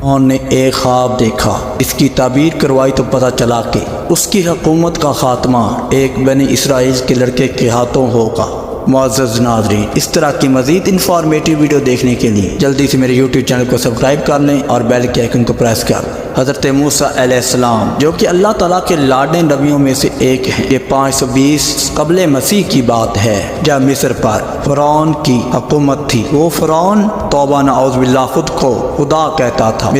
فرعون نے ایک خواب دیکھا، اس کی تعبیر کروائی تو پتہ چلا کہ اس کی حکومت کا خاتمہ ایک بنی اسرائیل کے لڑکے کے ہاتھوں ہوگا۔ معزز ناظرین، اس طرح کی مزید انفارمیٹیو ویڈیو دیکھنے کے لیے جلدی سے میرے یوٹیوب چینل کو سبسکرائب کر لیں اور بیل کے آئیکن کو پریس کر لیں۔ حضرت موسیٰ علیہ السلام جو کہ اللہ تعالیٰ کے لاڈلے نبیوں میں سے ایک ہیں، یہ 520 قبل مسیح کی بات ہے جب مصر پر فرعون کی حکومت تھی۔ وہ فرعون توبہ نعوذ باللہ خود کو خدا کہتا تھا۔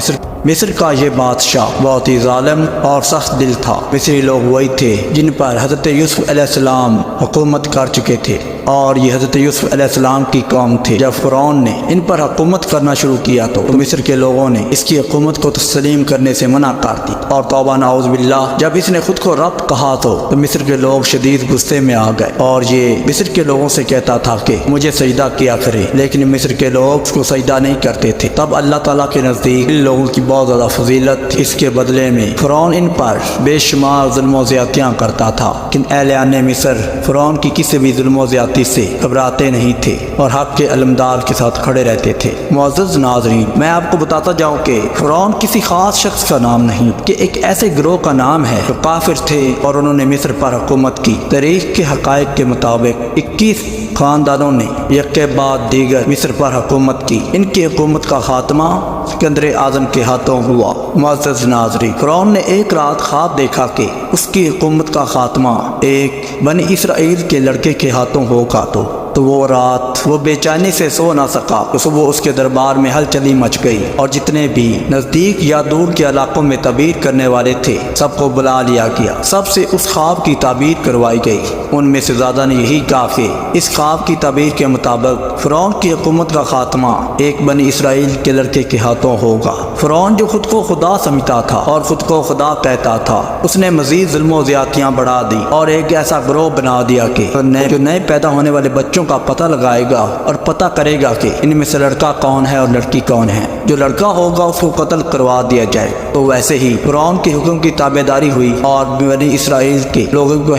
مصر کا یہ بادشاہ بہت ہی ظالم اور سخت دل تھا۔ مصری لوگ وہی تھے جن پر حضرت یوسف علیہ السلام حکومت کر چکے تھے، اور یہ حضرت یوسف علیہ السلام کی قوم تھے۔ جب فرعون نے ان پر حکومت کرنا شروع کیا تو مصر کے لوگوں نے اس کی حکومت کو تسلیم کرنے سے منع کر دی، اور توبہ نعوذ باللہ جب اس نے خود کو رب کہا تو مصر کے لوگ شدید غصے میں آ گئے، اور یہ مصر کے لوگوں سے کہتا تھا کہ مجھے سجدہ کیا کرے، لیکن مصر کے لوگ اس کو سجدہ نہیں کرتے تھے۔ تب اللہ تعالیٰ کے نزدیک ان لوگوں کی بہت زیادہ فضیلت تھی۔ اس کے بدلے میں فرعون ان پر بے شمار ظلم و زیادتیاں کرتا تھا، لیکن اہلِ مصر فرعون کی کسی بھی ظلم و زیادتی سے گھبراتے نہیں تھے اور حق کے علمدار کے ساتھ کھڑے رہتے تھے۔ معزز ناظرین، میں آپ کو بتاتا جاؤں کہ فرعون کسی خاص شخص کا نام نہیں، کہ ایک ایسے گروہ کا نام ہے جو کافر تھے اور انہوں نے مصر پر حکومت کی۔ تاریخ کے حقائق کے مطابق 21 خاندانوں نے یک کے بعد دیگر مصر پر حکومت کی۔ ان کی حکومت کا خاتمہ سکندر اعظم کے ہاتھوں ہوا۔ معزز ناظرین، فرعون نے ایک رات خواب دیکھا کہ اس کی حکومت کا خاتمہ ایک بنی اسرائیل کے لڑکے کے ہاتھوں ہوگا، تو وہ رات وہ بے چینی سے سو نہ سکا۔ تو صبح اس کے دربار میں ہلچلی مچ گئی، اور جتنے بھی نزدیک یا دور کے علاقوں میں تعبیر کرنے والے تھے سب کو بلا لیا گیا، سب سے اس خواب کی تعبیر کروائی گئی۔ ان میں سے زیادہ نے یہی کہا کہ اس خواب کی تعبیر کے مطابق فرعون کی حکومت کا خاتمہ ایک بنی اسرائیل کے لڑکے کے ہاتھوں ہوگا۔ فرعون جو خود کو خدا سمجھتا تھا اور خود کو خدا کہتا تھا، اس نے مزید ظلم و زیادتیاں بڑھا دی اور ایک ایسا گروہ بنا دیا کہ جو نئے پیدا ہونے والے بچوں کا پتہ لگائے گا اور پتہ کرے گا کہ ان میں سے لڑکا کون ہے اور لڑکی کون ہے۔ جو لڑکا ہوگا اس کو قتل کروا دیا جائے۔ تو ویسے ہی فرعون کے حکم کی تابعداری ہوئی، اور بنی اسرائیل کے لوگوں کو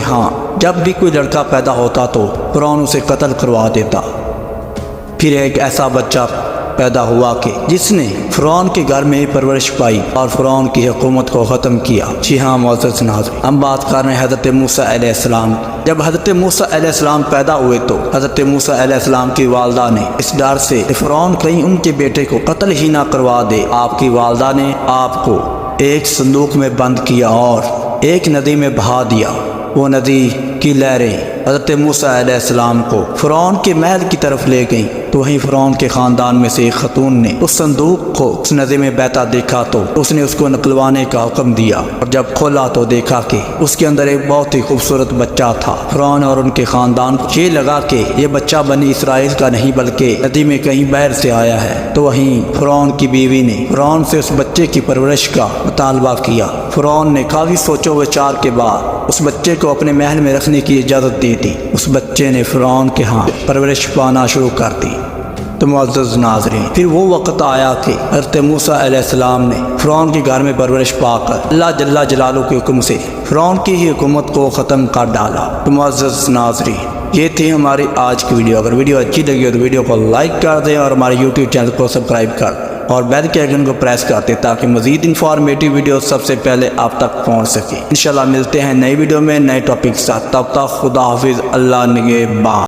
جب بھی کوئی لڑکا پیدا ہوتا تو فرعون اسے قتل کروا دیتا۔ پھر ایک ایسا بچہ پیدا ہوا کہ جس نے فرعون کے گھر میں پرورش پائی اور فرعون کی حکومت کو ختم کیا۔ جی ہاں معزز ناظرین، ہم بات کر رہے ہیں حضرت موسیٰ علیہ السلام۔ جب حضرت موسیٰ علیہ السلام پیدا ہوئے تو حضرت موسیٰ علیہ السلام کی والدہ نے اس ڈر سے کہ فرعون کہیں ان کے بیٹے کو قتل ہی نہ کروا دے، آپ کی والدہ نے آپ کو ایک صندوق میں بند کیا اور ایک ندی میں بہا دیا۔ وہ ندی کی لہریں حضرت موسیٰ علیہ السلام کو فرعون کے محل کی طرف لے گئیں، تو وہیں فرعون کے خاندان میں سے ایک خاتون نے اس صندوق کو اس ندی میں بہتا دیکھا تو اس نے اس کو نکلوانے کا حکم دیا، اور جب کھولا تو دیکھا کہ اس کے اندر ایک بہت ہی خوبصورت بچہ تھا۔ فرعون اور ان کے خاندان کو یہ لگا کہ یہ بچہ بنی اسرائیل کا نہیں بلکہ ندی میں کہیں باہر سے آیا ہے۔ تو وہیں فرعون کی بیوی نے فرعون سے اس بچے کی پرورش کا مطالبہ کیا۔ فرعون نے کافی سوچ و وچار کے بعد اس بچے کو اپنے محل میں رکھنے کی اجازت دے دی۔ اس بچے نے فرعون کے ہاں پرورش پانا شروع کر دی۔ تو معزز ناظرین، پھر وہ وقت آیا کہ حضرت موسیٰ علیہ السلام نے فرعون کے گھر میں پرورش پا کر اللہ جل جلالہ کے حکم سے فرعون کی ہی حکومت کو ختم کر ڈالا۔ تو معزز ناظرین، یہ تھی ہماری آج کی ویڈیو۔ اگر ویڈیو اچھی لگی ہو تو ویڈیو کو لائک کر دیں اور ہمارے یوٹیوب چینل کو سبسکرائب کر دیں اور بیل کے آئیکن کو پریس کر دیں تاکہ مزید انفارمیٹیو ویڈیو سب سے پہلے آپ تک پہنچ سکے۔ انشاءاللہ ملتے ہیں نئی ویڈیو میں نئے ٹاپک کے ساتھ۔ تب تک خدا حافظ، اللہ نگہبان۔